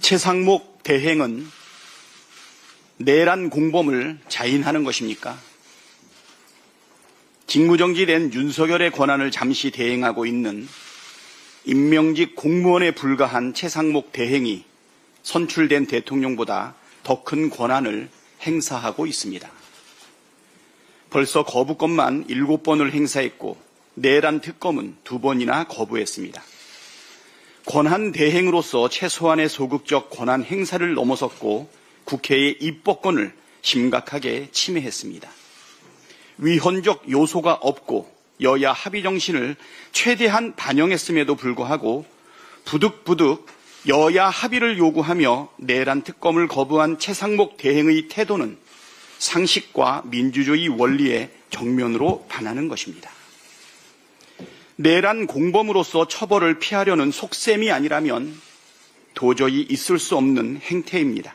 최상목 대행은 내란 공범을 자인하는 것입니까? 직무정지된 윤석열의 권한을 잠시 대행하고 있는 임명직 공무원에 불과한 최상목 대행이 선출된 대통령보다 더 큰 권한을 행사하고 있습니다. 벌써 거부권만 7번을 행사했고 내란 특검은 2번이나 거부했습니다. 권한 대행으로서 최소한의 소극적 권한 행사를 넘어섰고 국회의 입법권을 심각하게 침해했습니다. 위헌적 요소가 없고 여야 합의 정신을 최대한 반영했음에도 불구하고 부득부득 여야 합의를 요구하며 내란 특검을 거부한 최상목 대행의 태도는 상식과 민주주의 원리에 정면으로 반하는 것입니다. 내란 공범으로서 처벌을 피하려는 속셈이 아니라면 도저히 있을 수 없는 행태입니다.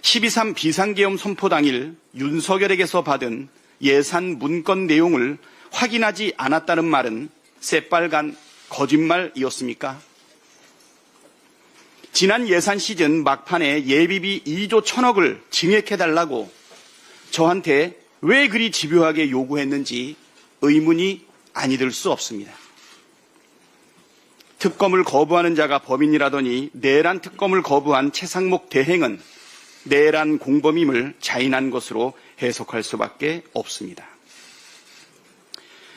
12.3 비상계엄 선포 당일 윤석열에게서 받은 예산 문건 내용을 확인하지 않았다는 말은 새빨간 거짓말이었습니까? 지난 예산 시즌 막판에 예비비 2조 1,000억을 증액해달라고 저한테 왜 그리 집요하게 요구했는지 의문이 아니 들 수 없습니다. 특검을 거부하는 자가 범인이라더니 내란 특검을 거부한 최상목 대행은 내란 공범임을 자인한 것으로 해석할 수밖에 없습니다.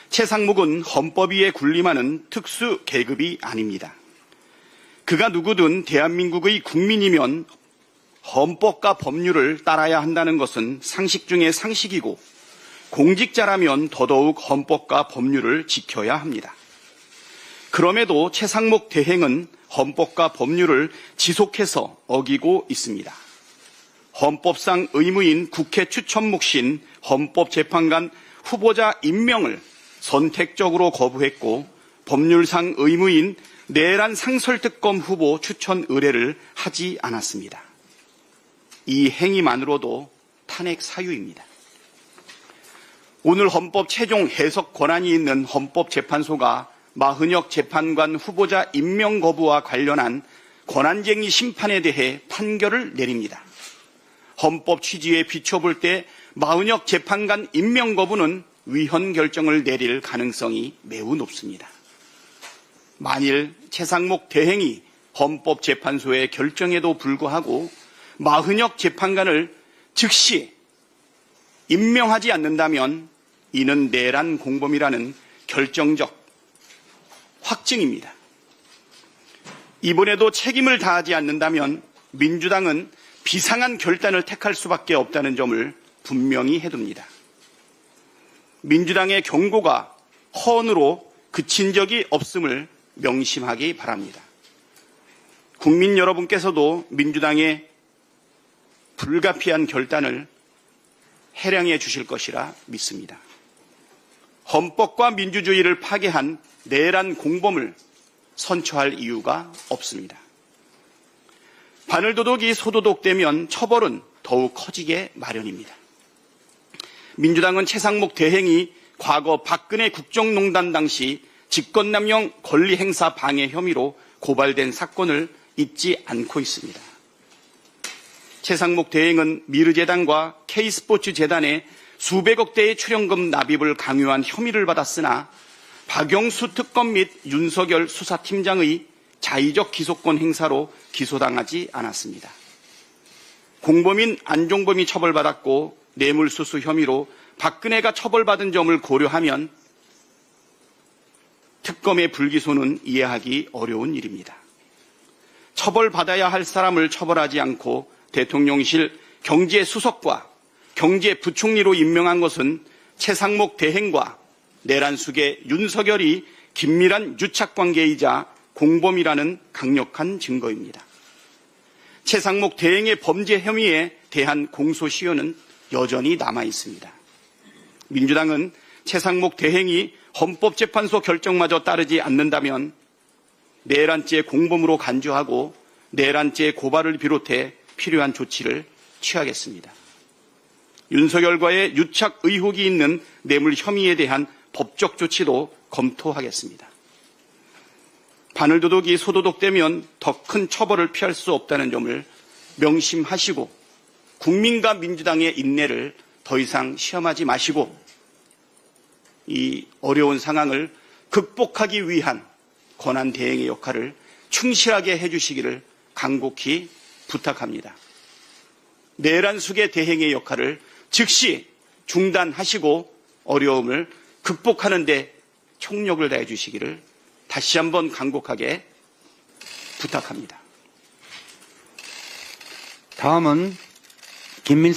최상목은 헌법 위에 군림하는 특수 계급이 아닙니다. 그가 누구든 대한민국의 국민이면 헌법과 법률을 따라야 한다는 것은 상식 중의 상식이고 공직자라면 더더욱 헌법과 법률을 지켜야 합니다. 그럼에도 최상목 대행은 헌법과 법률을 지속해서 어기고 있습니다. 헌법상 의무인 국회 추천 몫인 헌법재판관 후보자 임명을 선택적으로 거부했고 법률상 의무인 내란 상설특검 후보 추천 의뢰를 하지 않았습니다. 이 행위만으로도 탄핵 사유입니다. 오늘 헌법 최종 해석 권한이 있는 헌법재판소가 마흔혁 재판관 후보자 임명 거부와 관련한 권한쟁의 심판에 대해 판결을 내립니다. 헌법 취지에 비춰볼 때 마흔혁 재판관 임명 거부는 위헌 결정을 내릴 가능성이 매우 높습니다. 만일 최상목 대행이 헌법재판소의 결정에도 불구하고 마흔혁 재판관을 즉시 임명하지 않는다면 이는 내란 공범이라는 결정적 확증입니다. 이번에도 책임을 다하지 않는다면 민주당은 비상한 결단을 택할 수밖에 없다는 점을 분명히 해둡니다. 민주당의 경고가 허언으로 그친 적이 없음을 명심하기 바랍니다. 국민 여러분께서도 민주당의 불가피한 결단을 해량해 주실 것이라 믿습니다. 헌법과 민주주의를 파괴한 내란 공범을 선처할 이유가 없습니다. 바늘도둑이 소도둑되면 처벌은 더욱 커지게 마련입니다. 민주당은 최상목 대행이 과거 박근혜 국정농단 당시 직권남용 권리행사 방해 혐의로 고발된 사건을 잊지 않고 있습니다. 최상목 대행은 미르재단과 K스포츠재단에 수백억 대의 출연금 납입을 강요한 혐의를 받았으나 박영수 특검 및 윤석열 수사팀장의 자의적 기소권 행사로 기소당하지 않았습니다. 공범인 안종범이 처벌받았고 뇌물수수 혐의로 박근혜가 처벌받은 점을 고려하면 특검의 불기소는 이해하기 어려운 일입니다. 처벌받아야 할 사람을 처벌하지 않고 대통령실 경제수석과 경제부총리로 임명한 것은 최상목 대행과 내란숙의 윤석열이 긴밀한 유착관계이자 공범이라는 강력한 증거입니다. 최상목 대행의 범죄 혐의에 대한 공소시효는 여전히 남아 있습니다. 민주당은 최상목 대행이 헌법재판소 결정마저 따르지 않는다면 내란죄 공범으로 간주하고 내란죄 고발을 비롯해 필요한 조치를 취하겠습니다. 윤석열과의 유착 의혹이 있는 뇌물 혐의에 대한 법적 조치도 검토하겠습니다. 바늘도둑이 소도둑되면 더 큰 처벌을 피할 수 없다는 점을 명심하시고 국민과 민주당의 인내를 더 이상 시험하지 마시고 이 어려운 상황을 극복하기 위한 권한 대행의 역할을 충실하게 해주시기를 간곡히 부탁합니다. 내란 수계 대행의 역할을 즉시 중단하시고 어려움을 극복하는 데 총력을 다해 주시기를 다시 한번 간곡하게 부탁합니다. 다음은 김민석